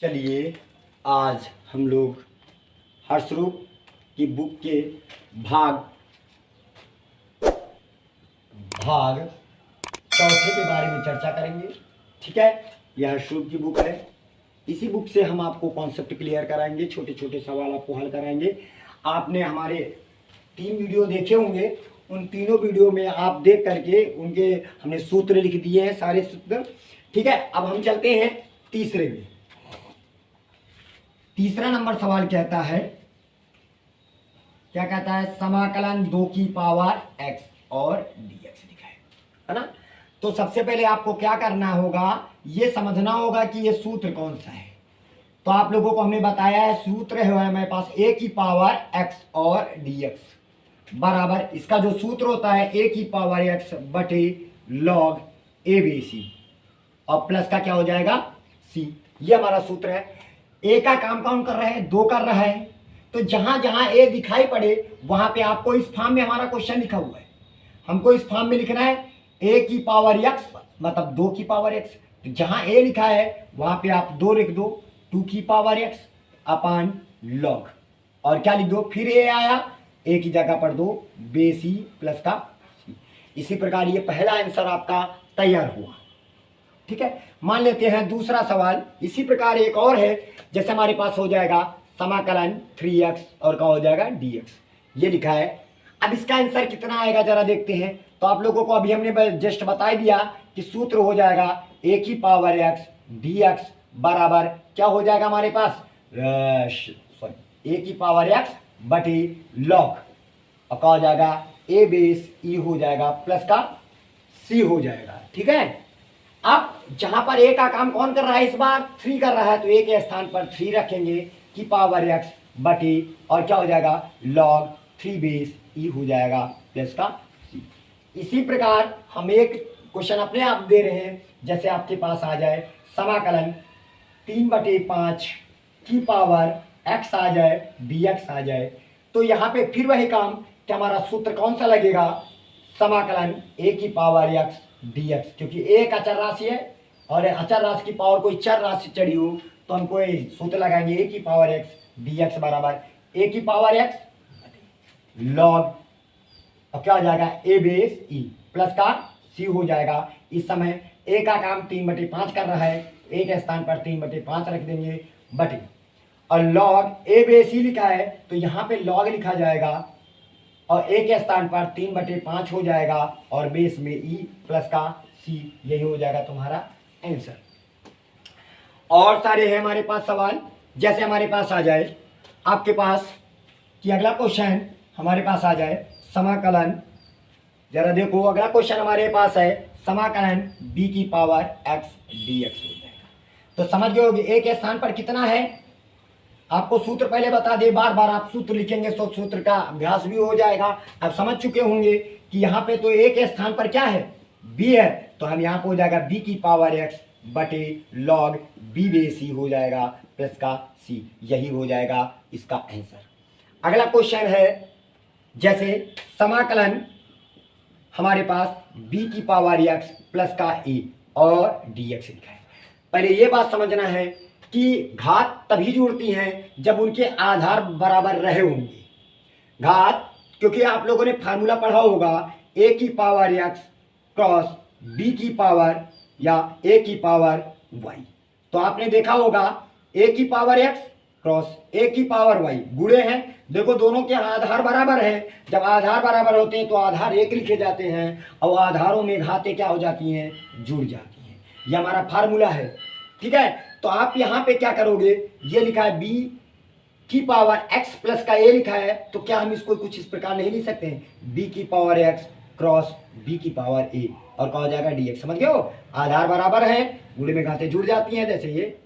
चलिए आज हम लोग हर्षरूप की बुक के भाग चौथे के बारे में चर्चा करेंगे। ठीक है, यह हर्षरूप की बुक है। इसी बुक से हम आपको कॉन्सेप्ट क्लियर कराएंगे, छोटे छोटे सवाल आपको हल कराएंगे। आपने हमारे 3 वीडियो देखे होंगे, उन तीनों वीडियो में आप देख करके उनके हमने सूत्र लिख दिए हैं, सारे सूत्र। ठीक है, अब हम चलते हैं तीसरे में। तीसरा नंबर सवाल कहता है, क्या कहता है, समाकलन 2 की पावर x और dx लिखा है ना। तो सबसे पहले आपको क्या करना होगा, ये समझना होगा कि ये सूत्र कौन सा है। तो आप लोगों को हमने बताया है, सूत्र है हमारे पास a की पावर x और dx बराबर, इसका जो सूत्र होता है a की पावर x बटे log a b c और प्लस का क्या हो जाएगा c। ये हमारा सूत्र है। ए का काम कौन कर रहा है, 2 कर रहा है। तो जहां जहां ए दिखाई पड़े वहां पे आपको इस फॉर्म में हमारा क्वेश्चन लिखा हुआ है, हमको इस फॉर्म में लिखना है ए की पावर x मतलब 2 की पावर x। तो जहां ए लिखा है वहां पे आप 2 लिख दो, 2 की पावर x अपान लॉग, और क्या लिख दो, फिर ए आया, ए की जगह पर दो बेसी प्लस का सी। इसी प्रकार ये पहला आंसर आपका तैयार हुआ। ठीक है, मान लेते हैं दूसरा सवाल। इसी प्रकार एक और है, जैसे हमारे पास हो जाएगा समाकलन 3x और क्या हो जाएगा dx, ये लिखा है। अब इसका आंसर कितना आएगा जरा देखते हैं। तो आप लोगों को अभी हमने जस्ट बता दिया कि सूत्र हो जाएगा a की पावर x dx बराबर क्या हो जाएगा हमारे पास, a की पावर x बटे log, और क्या हो जाएगा a बेस e हो जाएगा प्लस का c हो जाएगा। ठीक है, अब जहां पर a का काम कौन कर रहा है, इस बार 3 कर रहा है, तो a के स्थान पर 3 रखेंगे की पावर x बटे और क्या हो जाएगा log 3 बेस e हो जाएगा प्लस का c। इसी प्रकार हम एक क्वेश्चन अपने आप दे रहे हैं, जैसे आपके पास आ जाए समाकलन 3/5 की पावर x आ जाए dx आ जाए। तो यहाँ पे फिर वही काम कि हमारा सूत्र कौन सा लगेगा, समाकलन a की पावर x dx, क्योंकि एक अचर राशि है और अचर राशि की पावर कोई चर राशि चढ़ी हो तो हमको सूत्र लगाएंगे a की पावर x dx बराबर a की पावर x log, अब क्या हो जाएगा a बेस e प्लस का c हो जाएगा। इस समय a का काम 3/5 कर रहा है, a के स्थान पर 3/5 रख देंगे बटे, और log a बेस e लिखा है तो यहाँ पे log लिखा जाएगा और a के स्थान पर 3/5 हो जाएगा और बेस में e प्लस का c, यही हो जाएगा तुम्हारा आंसर। और सारे हैं हमारे पास सवाल, जैसे हमारे पास आ जाए आपके पास कि अगला क्वेश्चन हमारे पास आ जाए समाकलन, जरा देखो अगला क्वेश्चन हमारे पास है समाकलन b की पावर x dx हो जाएगा। तो समझ गए होगे a के स्थान पर कितना है, आपको सूत्र पहले बता दे, बार बार आप सूत्र लिखेंगे तो सूत्र का अभ्यास भी हो जाएगा। अब समझ चुके होंगे कि यहाँ पे तो a के स्थान पर क्या है, b है, तो हम यहाँ पे हो जाएगा b की पावर x बटे log b बेस c हो जाएगा प्लस का c, यही हो जाएगा इसका आंसर। अगला क्वेश्चन है, जैसे समाकलन हमारे पास b की पावर x प्लस का a और dx लिखा है। पहले ये बात समझना है कि घात तभी जुड़ती हैं जब उनके आधार बराबर रहे होंगे। घात, क्योंकि आप लोगों ने फार्मूला पढ़ा होगा a की पावर x क्रॉस b की पावर या a की पावर y, तो आपने देखा होगा a की पावर x क्रॉस a की पावर y गुणे हैं। देखो दोनों के आधार बराबर हैं, जब आधार बराबर होते हैं तो आधार एक लिखे जाते हैं और आधारों में घातें क्या हो जाती हैं, जुड़ जाती हैं। यह हमारा फार्मूला है। ठीक है, तो आप यहाँ पे क्या करोगे, ये लिखा है b की पावर x प्लस का a लिखा है, तो क्या हम इसको कुछ इस प्रकार नहीं लिख सकते हैं, b की पावर x क्रॉस b की पावर a और क्या हो जाएगा dx। समझ गए हो, आधार बराबर है, गुणे में घातें जुड़ जाती हैं। जैसे ये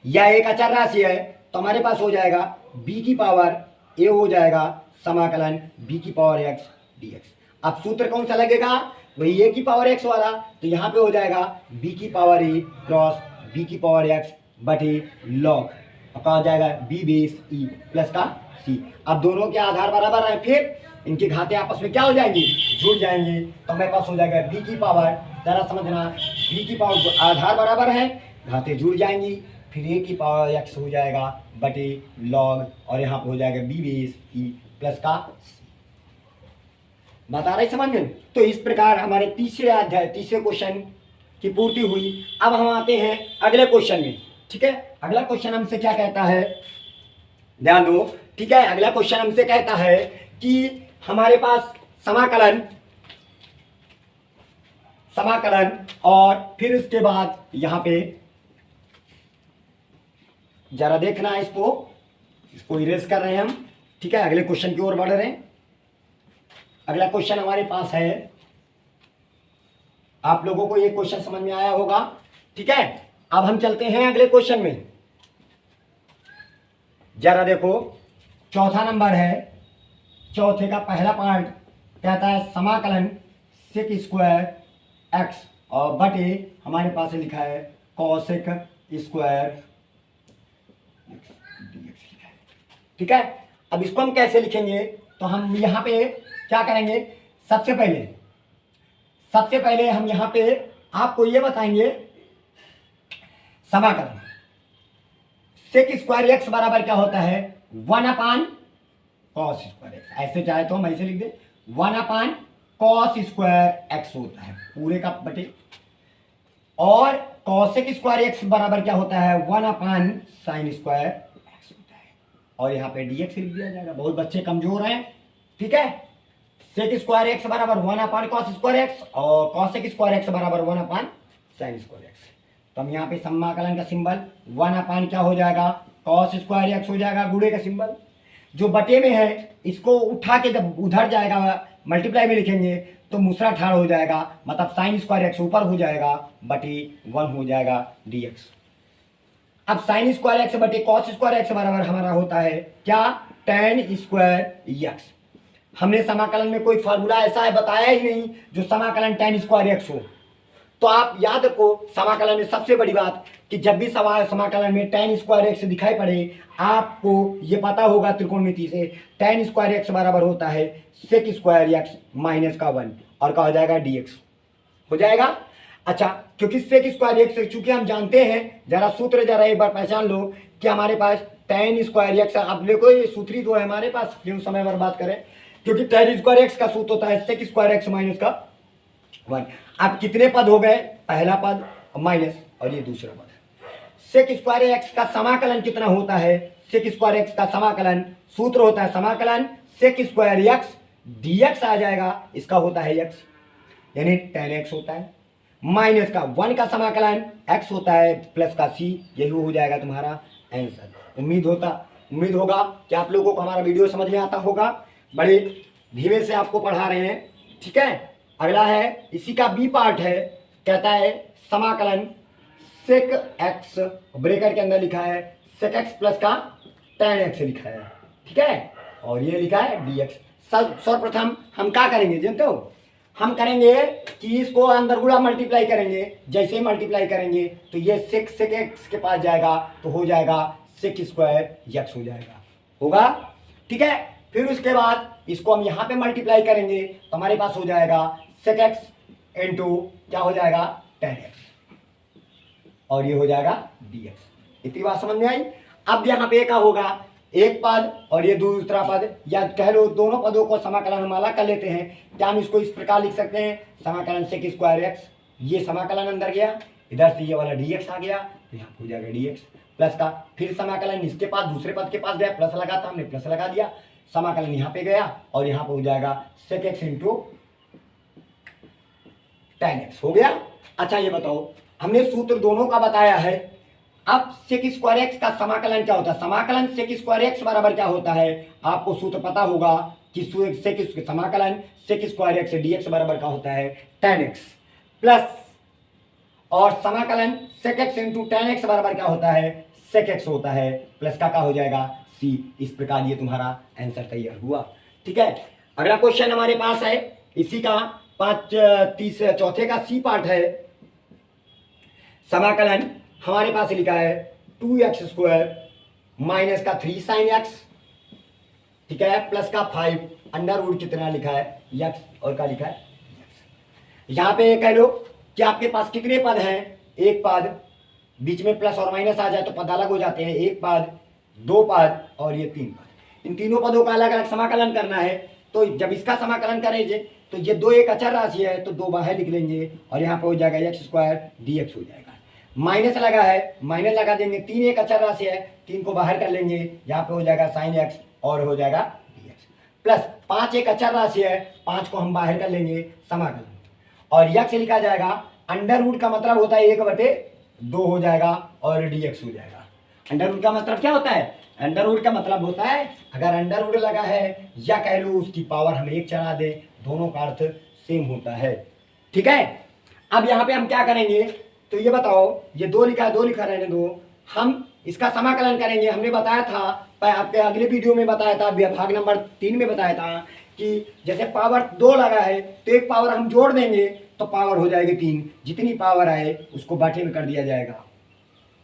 या एक अचर राशि है तो हमारे पास हो जाएगा b की पावर a हो जाएगा समाकलन b की पावर x dx। अब सूत्र कौन सा लगेगा, वही a की पावर x वाला, तो यहाँ पे हो जाएगा b की पावर a क्रॉस b की पावर x बटे log, और क्या हो जाएगा b बेस e प्लस का c। अब दोनों के आधार बराबर है, फिर इनके घाते आपस में क्या हो जाएंगे, जुड़ जाएंगे, तो हमारे पास हो जाएगा b की पावर, जरा समझना, b की पावर आधार बराबर है, घाते जुड़ जाएंगी, फिर ए की पावर एक्स हो जाएगा बटे लॉग, और यहाँ पे हो जाएगा बी बेस ई प्लस का बता रहे समझ में। तो इस प्रकार हमारे तीसरे अध्याय तीसरे क्वेश्चन की पूर्ति हुई। अब हम आते हैं अगले क्वेश्चन में। ठीक है, अगला क्वेश्चन हमसे क्या कहता है, ध्यान दो। ठीक है, अगला क्वेश्चन हमसे कहता है कि हमारे पास समाकलन और फिर उसके बाद यहां पे जरा देखना है, इसको इरेज कर रहे हैं हम। ठीक है, अगले क्वेश्चन की ओर बढ़ रहे हैं। अगला क्वेश्चन हमारे पास है, आप लोगों को ये क्वेश्चन समझ में आया होगा। ठीक है, अब हम चलते हैं अगले क्वेश्चन में। जरा देखो, चौथा नंबर है, चौथे का पहला पार्ट कहता है समाकलन सेक स्क्वायर एक्स और बटे हमारे पास लिखा है कॉसेक स्क्वायर डीएक्स लिखा है। ठीक है, अब इसको हम कैसे लिखेंगे, तो हम यहाँ पे क्या करेंगे, सबसे पहले हम यहाँ पे आपको ये बताएंगे समाकलन सेक स्क्वायर एक्स बराबर क्या होता है 1/cos स्क्वायर एक्स, ऐसे चाहे तो हम ऐसे लिख दे 1/cos स्क्वायर एक्स होता है पूरे का बटे, और कॉसेक स्क्वायर एक्स बराबर क्या होता है 1/sin स्क्वायर एक्स होता है, और यहाँ पे dx लिख दिया जाएगा। बहुत बच्चे कमजोर हैं। ठीक है, सेक स्क्वायर एक्स बराबर 1/cos स्क्वायर एक्स और कॉसेक स्क्वायर एक्स बराबर 1/sin स्क्वायर एक्स। तो हम यहाँ पे समाकलन का सिंबल 1/, क्या हो जाएगा cos स्क्वायर एक्स हो जाएगा, गुणे का सिंबल जो बटे में है, इसको उठा के जब उधर जाएगा मल्टीप्लाई में लिखेंगे तो मूसरा ठाड़ हो जाएगा, मतलब sin स्क्वायर एक्स ऊपर हो जाएगा बटे 1 हो जाएगा dx। अब sin स्क्वायर एक्स बटे cos स्क्वायर एक्स बराबर हमारा होता है क्या tan स्क्वायर एक्स। हमने समाकलन में कोई फार्मूला ऐसा है बताया ही नहीं जो समाकलन tan स्क्वायर एक्स हो। तो आप याद रखो समाकलन में सबसे बड़ी बात कि जब भी समाकलन में tan स्क्वायर एक्स दिखाई पड़े, आपको ये पता होगा त्रिकोणमिति से tan स्क्वायर एक्स बराबर होता है सेक स्क्वायर एक्स माइनस का 1 और क्या हो जाएगा dx हो जाएगा। अच्छा, क्योंकि सेक स्क्वायर एक्स चूंकि हम जानते हैं, जरा सूत्र जरा एक बार पहचान लो कि हमारे पास tan स्क्वायर एक्स, आप देखो ये सूत्री तो है हमारे पास, क्यों समय बर्बाद करें, क्योंकि tan स्क्वायर एक्स का सूत्र होता है सेक स्क्वायर एक्स माइनस का 1। अब कितने पद हो गए, पहला पद माइनस और ये दूसरा पद। सेक स्क्वायर एक्स का समाकलन कितना होता है, सेक स्क्वायर एक्स का समाकलन सूत्र होता है समाकलन सेक स्क्वायर एक्स डीएक्स आ जाएगा, इसका होता है एक्स यानी tan एक्स होता है, माइनस का 1 का समाकलन एक्स होता है प्लस का सी, यही हो जाएगा तुम्हारा आंसर। उम्मीद होगा कि आप लोगों को हमारा वीडियो समझ में आता होगा। बड़े धीमे से आपको पढ़ा रहे हैं। ठीक है, अगला है इसी का बी पार्ट है, कहता है समाकलन सेक एक्स ब्रैकेट के अंदर लिखा है सेक एक्स प्लस का tan एक्स लिखा है। ठीक है, और ये लिखा है dx। सर्वप्रथम हम क्या करेंगे जानते हो, हम करेंगे कि इसको अंदर गुणा मल्टीप्लाई करेंगे। जैसे ही मल्टीप्लाई करेंगे तो ये सेक एक्स के पास जाएगा तो हो जाएगा सेक स्क्वायर एक्स हो जाएगा, होगा। ठीक है, फिर उसके बाद इसको हम यहाँ पे मल्टीप्लाई करेंगे तो हमारे पास हो जाएगा सेक एक्स इंटू क्या हो जाएगा tan एक्स, और ये हो जाएगा dx। इतनी बात समझ में आई। अब यहाँ पे क्या होगा, एक पद और ये दूसरा पद, या कह लो दोनों पदों को समाकलन हम अलग कर लेते हैं। क्या हम इसको इस प्रकार लिख सकते हैं, समाकलन सेक स्क्वायर एक्स, ये समाकलन अंदर गया, इधर से ये वाला dx आ गया तो यहाँ हो जाएगा dx प्लस का, फिर समाकलन इसके पास दूसरे पद के पास गया, प्लस लगा था हमने प्लस लगा दिया, समाकलन यहाँ पे गया और यहाँ पे हो जाएगा sec x into tan x हो गया। अच्छा ये बताओ, हमने सूत्र दोनों का बताया है। अब सेक स्क्वायर एक्स का समाकलन क्या होता है, समाकलन सेक स्क्वायर एक्स बराबर क्या होता है, आपको सूत्र पता होगा कि समाकलन सेक स्क्वायर एक्स dx बराबर क्या होता है tan एक्स प्लस, और समाकलन sec x into tan x बराबर क्या होता है सेक एक्स होता है प्लस का क्या हो जाएगा c। इस प्रकार ये तुम्हारा आंसर तैयार हुआ। ठीक है, अगला क्वेश्चन हमारे पास है इसी का चौथे का सी पार्ट है, समाकलन हमारे पास लिखा है 2x स्क्वायर माइनस का 3 sin x, ठीक है, प्लस का 5 अंडर रूट कितना लिखा है x और क्या लिखा है x। यहाँ पे कह लो कि आपके पास कितने पद हैं, एक पद बीच में प्लस और माइनस आ जाए तो पद अलग हो जाते हैं, एक पद, दो पद और ये तीन पद। इन तीनों पदों का अलग अलग समाकलन करना है। तो जब इसका समाकलन करेंगे तो ये दो एक अचर राशि है तो दो बाहर लिख लेंगे और यहाँ पे हो जाएगा एक्स स्क्वायर dx हो जाएगा। माइनस लगा है, माइनस लगा देंगे, तीन एक अचर राशि है, तीन को बाहर कर लेंगे, यहाँ पे हो जाएगा साइन एक्स और हो जाएगा dx। प्लस पांच एक अचर राशि है, पांच को हम बाहर कर लेंगे, समाकलन, और यक्स लिखा जाएगा अंडर रूट का मतलब होता है एक बटे दो हो जाएगा और dx हो जाएगा। अंडर रूट का मतलब क्या होता है? अंडर रूट का मतलब होता है अगर अंडर रूट लगा है या कह लो उसकी पावर हम एक चढ़ा दे, दोनों का अर्थ सेम होता है। ठीक है, अब यहाँ पे हम क्या करेंगे तो ये बताओ, ये दो लिखा है, दो लिखा रहने दो, हम इसका समाकलन करेंगे। हमने बताया था, आपके अगले वीडियो में बताया था, भाग नंबर 3 में बताया था कि जैसे पावर 2 लगा है तो एक पावर हम जोड़ देंगे तो पावर हो जाएगी 3, जितनी पावर आए उसको बाटे में कर दिया जाएगा।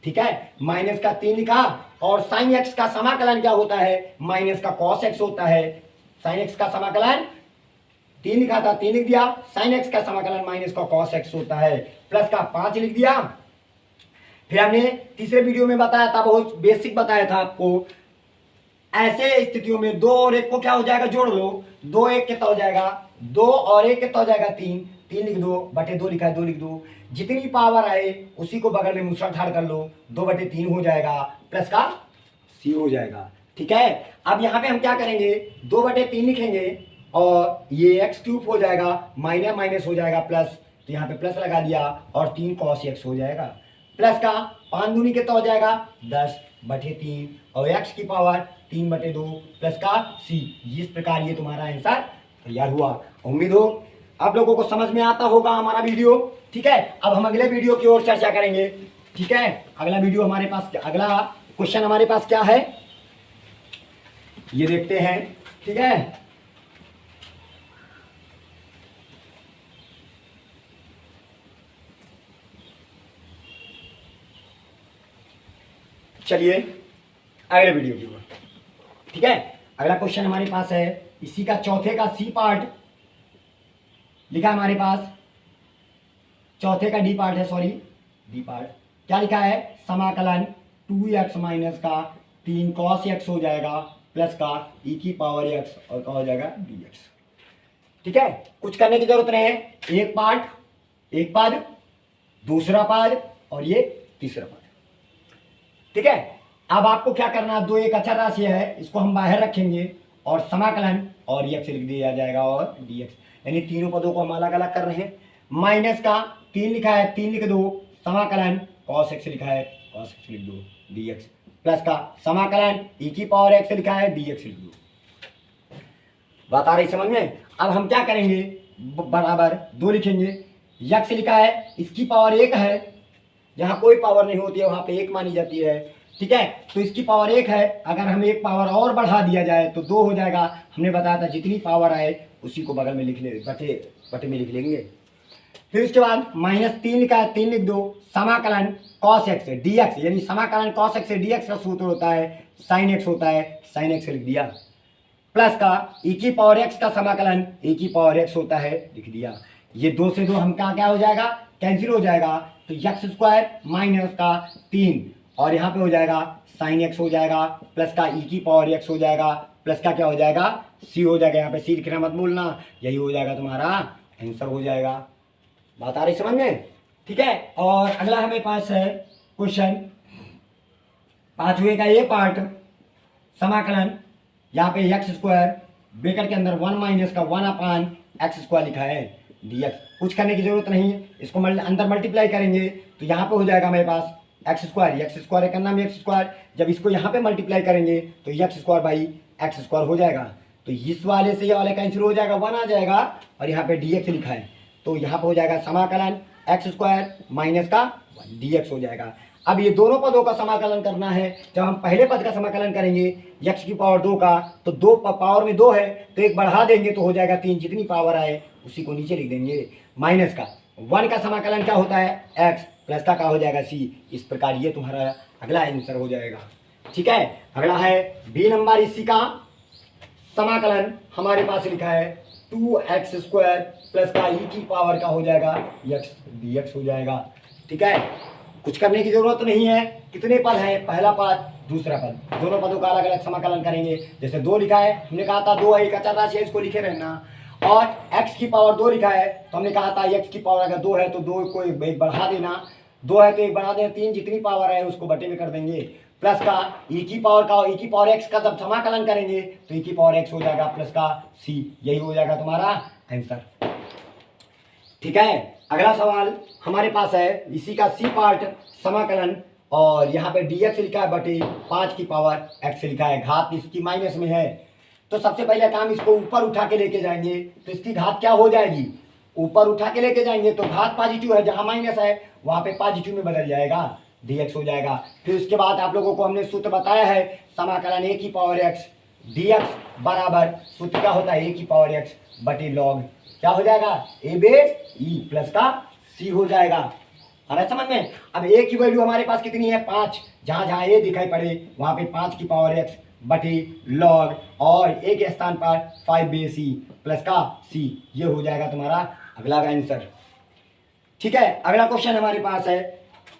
ठीक है, माइनस का 3 लिखा, और साइन एक्स का समाकलन क्या होता है? माइनस का कॉस एक्स होता है। साइन एक्स का समाकलन 3 लिखा था, 3 लिख दिया, साइन एक्स का समाकलन माइनस का कॉस एक्स होता है, प्लस का 5 लिख दिया। फिर हमने तीसरे वीडियो में बताया था, बहुत बेसिक बताया था आपको, ऐसे स्थितियों में 2 और 1 को क्या हो जाएगा, जोड़ लो, 2 1 कितना हो जाएगा, 2 और 1 कितना हो जाएगा, 3, 3 लिख दो, बटे 2 लिखा है 2 लिख दो, जितनी पावर आए उसी को बगल में मुसलधार कर लो, 2 बटे 3 हो जाएगा, प्लस का सी हो जाएगा। ठीक है, अब यहाँ पे हम क्या करेंगे, 2 बटे 3 लिखेंगे और ये एक्स क्यूब हो जाएगा, माइनस माइनस हो जाएगा प्लस, तो यहाँ पे प्लस लगा दिया और 3 कॉस एक्स हो जाएगा, प्लस का 5 दूनी कितना हो जाएगा, 10 बटे 3 और एक्स की पावर 3 बटे 2 प्लस का सी। इस प्रकार ये तुम्हारा आंसर तैयार हुआ। उम्मीद हो आप लोगों को समझ में आता होगा हमारा वीडियो। ठीक है, अब हम अगले वीडियो की ओर चर्चा करेंगे। ठीक है, अगला वीडियो हमारे पास, अगला क्वेश्चन हमारे पास क्या है ये देखते हैं। ठीक है, चलिए अगले वीडियो की ओर। ठीक है, अगला क्वेश्चन हमारे पास है, इसी का चौथे का सी पार्ट लिखा है हमारे पास, चौथे का डी पार्ट है, सॉरी डी पार्ट, क्या लिखा है, समाकलन 2x माइनस का 3 cos x हो जाएगा प्लस का e की पावर x और क्या हो जाएगा dx। ठीक है, कुछ करने की जरूरत नहीं है, एक पार्ट एक पद, दूसरा पद और ये तीसरा पद। ठीक है, अब आपको क्या करना, 2 एक अचर राशि है, इसको हम बाहर रखेंगे और समाकलन और x लिख दिया जाएगा और dx, यानी तीनों पदों को हम अलग अलग कर रहे हैं। माइनस का 3 लिखा है, 3 लिख दो, समाकलन cos x लिखा है, cos x लिख दो dx, प्लस का समाकलन e की पावर x लिखा है, dx लिख दो। बात आ रही समझ में? अब हम क्या करेंगे, बराबर 2 लिखेंगे, x लिखा है, इसकी पावर 1 है, जहां कोई पावर नहीं होती है वहां पे 1 मानी जाती है। ठीक है, तो इसकी पावर 1 है, अगर हम एक पावर और बढ़ा दिया जाए तो 2 हो जाएगा। हमने बताया था जितनी पावर आए उसी को बगल में लिख ले, बटे में लिख लेंगे। फिर उसके बाद -3 लिखा है, 3 लिख दो, समाकलन cos x dx, यानी समाकलन cos x dx का सूत्र होता है sin x होता है, sin x लिख दिया, प्लस का e की पावर x का समाकलन e की पावर x होता है, लिख दिया। ये 2 से 2 हम क्या हो जाएगा, कैंसिल हो जाएगा, तो एक्स स्क्वायर माइनस का 3 और यहाँ पे हो जाएगा साइन एक्स हो जाएगा, प्लस का ई की पावर एक्स हो जाएगा, प्लस का क्या हो जाएगा, सी हो जाएगा। यहाँ पे सी लिखना मत भूलना, यही हो जाएगा तुम्हारा आंसर हो जाएगा। बात आ रही समझ में? ठीक है, और अगला हमें पास है क्वेश्चन 5वें का ये पार्ट, समाकलन, यहाँ पे एक्स स्क्वायर ब्रैकेट के अंदर 1 माइनस का 1 अपान एक्स स्क्वायर लिखा है dx। कुछ करने की जरूरत नहीं है, इसको अंदर मल्टीप्लाई करेंगे तो यहाँ पे हो जाएगा हमारे पास एक्स स्क्वायर करना में एक्स स्क्वायर, जब इसको यहाँ पे मल्टीप्लाई करेंगे तो x square by x square हो जाएगा, तो इस वाले से ये वाले कैंसिल हो जाएगा, 1 आ जाएगा और यहाँ पे dx लिखा है, तो यहाँ पे हो जाएगा समाकलन एक्स स्क्वायर माइनस का 1 dx हो जाएगा। अब ये दोनों पदों का समाकलन करना है। जब हम पहले पद का समाकलन करेंगे x की पावर 2 का, तो 2 पावर में 2 है तो एक बढ़ा देंगे तो हो जाएगा 3, जितनी पावर आए उसी को नीचे लिख देंगे। माइनस का 1 का समाकलन क्या होता है, x, प्लस का क्या हो जाएगा c। इस प्रकार ये तुम्हारा अगला आंसर हो जाएगा। ठीक है, अगला है बी नंबर, इसी का समाकलन हमारे पास लिखा है 2x स्क्वायर प्लस का e की पावर का हो जाएगा x dx हो जाएगा। ठीक है, कुछ करने की जरूरत नहीं है। कितने पद हैं, पहला पद दूसरा पद, दोनों पदों का अलग अलग समाकलन करेंगे। जैसे 2 लिखा है, हमने कहा था 2 एक अचर राशि है, इसको लिखे रहना। और x की पावर 2 लिखा है तो हमने कहा था x की पावर अगर 2 है तो 2 को एक बढ़ा देना, 2 है तो एक बढ़ा देना, 3 जितनी पावर है उसको बटे में कर देंगे। प्लस का e की पावर x का जब समाकलन करेंगे तो e की पावर x हो जाएगा प्लस का c, यही हो जाएगा तुम्हारा आंसर। ठीक है, अगला सवाल हमारे पास है इसी का सी पार्ट समाकलन, और यहाँ पे dx लिखा है बटे 5 की पावर x लिखा है, घात इसकी माइनस में है। तो सबसे पहले काम इसको ऊपर उठा के लेके जाएंगे तो इसकी घात क्या हो जाएगी, ऊपर उठा के लेके जाएंगे तो घात पॉजिटिव है, जहां माइनस है वहां पे पॉजिटिव में बदल जाएगा, dx हो जाएगा। फिर उसके बाद आप लोगों को हमने सूत्र बताया है समाकलन a की पावर x dx बराबर सूत्र क्या होता है a की पावर x बटे लॉग क्या हो जाएगा a बेस e प्लस का c हो जाएगा। आ रहा है समझ में। अब a की वैल्यू हमारे पास कितनी है 5, जहां जहां a दिखाई पड़े वहां पे 5 की पावर x बटे लॉग और a के स्थान पर 5 बेस e प्लस का c, ये हो जाएगा तुम्हारा अगला का आंसर। ठीक है, अगला क्वेश्चन हमारे पास है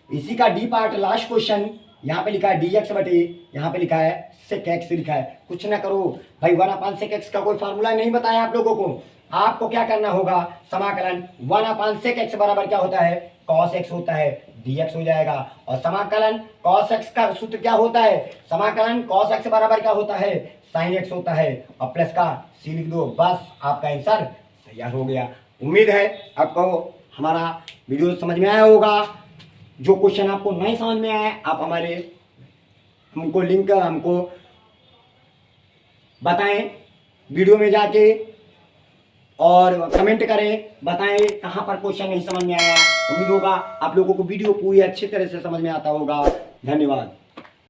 इसी का डी पार्ट लास्ट क्वेश्चन। यहाँ पे लिखा है dx बटे, यहाँ पे लिखा है sec x लिखा है। कुछ ना करो भाई, 1/sec sec x का कोई फार्मूला नहीं बताया आप लोगों को। आपको क्या करना होगा, समाकलन 1/sec x बराबर क्या होता है cos x होता है, dx हो जाएगा। और समाकलन cos x का सूत्र क्या होता है, समाकलन cos x बराबर क्या होता है sin x होता है, और प्लस का c लिख दो, बस आपका आंसर तैयार हो गया। उम्मीद है आपको हमारा वीडियो समझ में आया होगा। जो क्वेश्चन आपको नहीं समझ में आया आप हमको लिंक हमको बताएं वीडियो में जाके, और कमेंट करें, बताएं कहां पर क्वेश्चन नहीं समझ में आया। उम्मीद होगा आप लोगों को वीडियो पूरी अच्छी तरह से समझ में आता होगा। धन्यवाद।